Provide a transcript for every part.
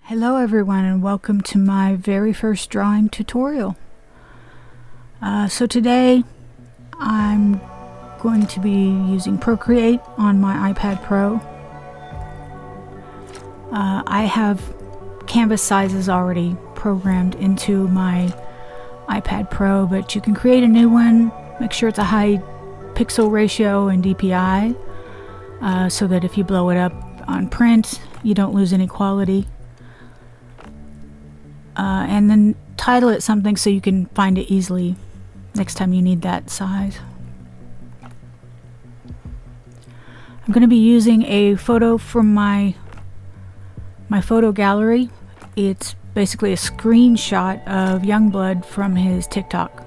Hello everyone, and welcome to my very first drawing tutorial. So today I'm going to be using Procreate on my iPad Pro. I have canvas sizes already programmed into my iPad Pro, but you can create a new one. Make sure it's a high pixel ratio and DPI so that if you blow it up on print you don't lose any quality. And then title it something so you can find it easily next time you need that size. I'm going to be using a photo from my photo gallery. It's basically a screenshot of Youngblood from his TikTok.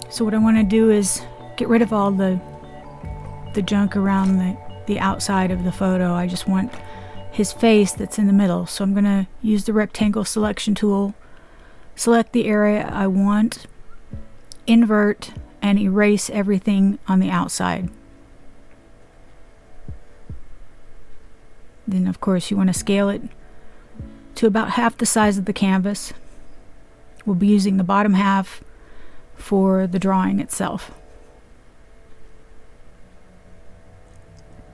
So what I want to do is get rid of all the junk around the outside of the photo. I just want his face that's in the middle. So I'm going to use the rectangle selection tool, select the area I want, invert, and erase everything on the outside. Then of course you want to scale it to about half the size of the canvas. We'll be using the bottom half for the drawing itself.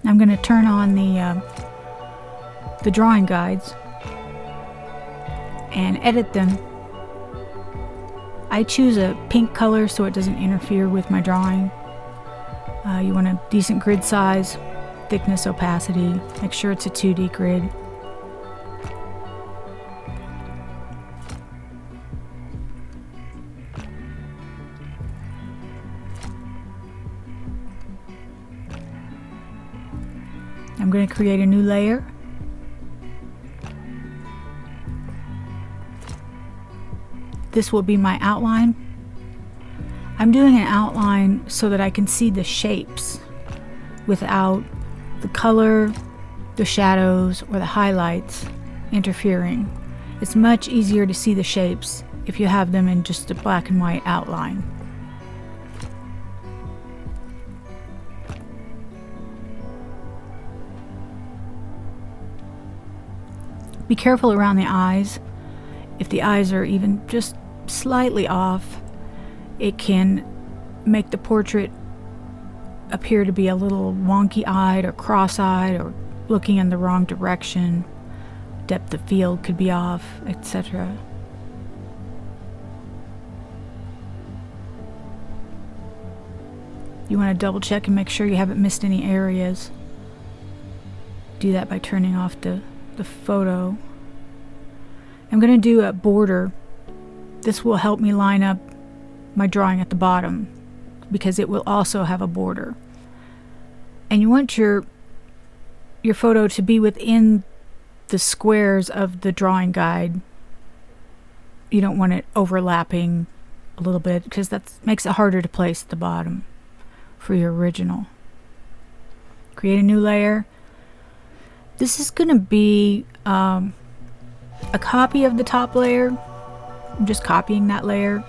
I'm going to turn on the drawing guides and edit them. I choose a pink color so it doesn't interfere with my drawing. You want a decent grid size, thickness, opacity. Make sure it's a 2D grid. I'm going to create a new layer. This will be my outline. I'm doing an outline so that I can see the shapes without the color, the shadows, or the highlights interfering. It's much easier to see the shapes if you have them in just a black and white outline. Be careful around the eyes. If the eyes are even just slightly off, it can make the portrait appear to be a little wonky-eyed or cross-eyed or looking in the wrong direction. Depth of field could be off, etc. You want to double check and make sure you haven't missed any areas. Do that by turning off the photo. I'm going to do a border. This will help me line up my drawing at the bottom because it will also have a border. And you want your photo to be within the squares of the drawing guide. You don't want it overlapping a little bit because that makes it harder to place at the bottom for your original. Create a new layer. This is going to be a copy of the top layer. I'm just copying that layer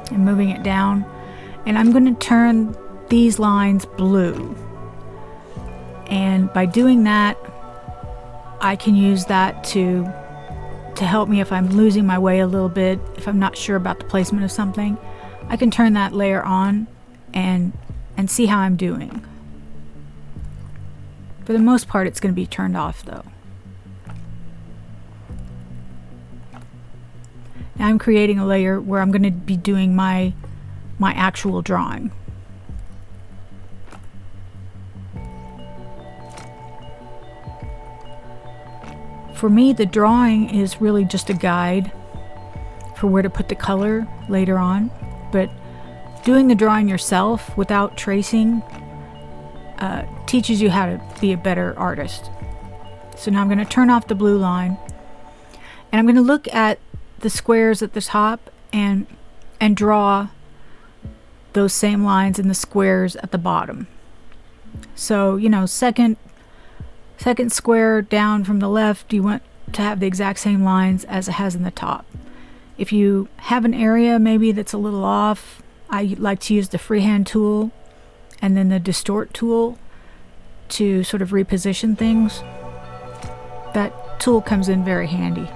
and moving it down. And I'm going to turn these lines blue. And by doing that, I can use that to help me if I'm losing my way a little bit, if I'm not sure about the placement of something. I can turn that layer on and see how I'm doing. For the most part, it's going to be turned off though. Now I'm creating a layer where I'm going to be doing my actual drawing. For me, the drawing is really just a guide for where to put the color later on, but doing the drawing yourself without tracing teaches you how to be a better artist. So now I'm going to turn off the blue line and I'm going to look at the squares at the top and draw those same lines in the squares at the bottom. So, you know, second square down from the left, you want to have the exact same lines as it has in the top. If you have an area maybe that's a little off, I like to use the freehand tool and then the distort tool to sort of reposition things, that tool comes in very handy.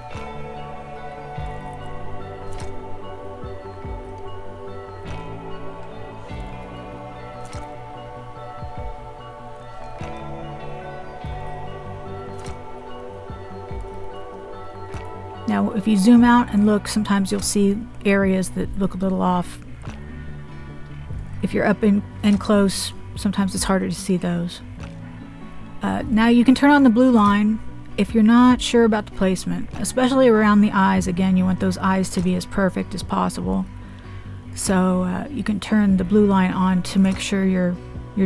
Now, if you zoom out and look, sometimes you'll see areas that look a little off. If you're up in close, sometimes it's harder to see those. Now you can turn on the blue line if you're not sure about the placement, especially around the eyes. Again, you want those eyes to be as perfect as possible. So you can turn the blue line on to make sure you're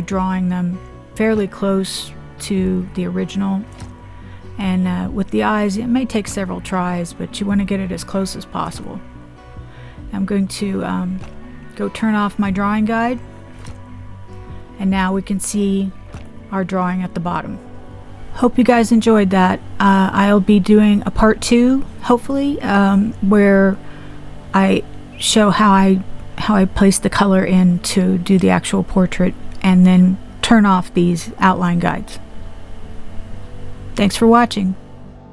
drawing them fairly close to the original. And with the eyes, it may take several tries, but you want to get it as close as possible. I'm going to go turn off my drawing guide, and now we can see our drawing at the bottom. Hope you guys enjoyed that. I'll be doing a part 2, hopefully, where I show how I place the color in to do the actual portrait, and then turn off these outline guides. Thanks for watching.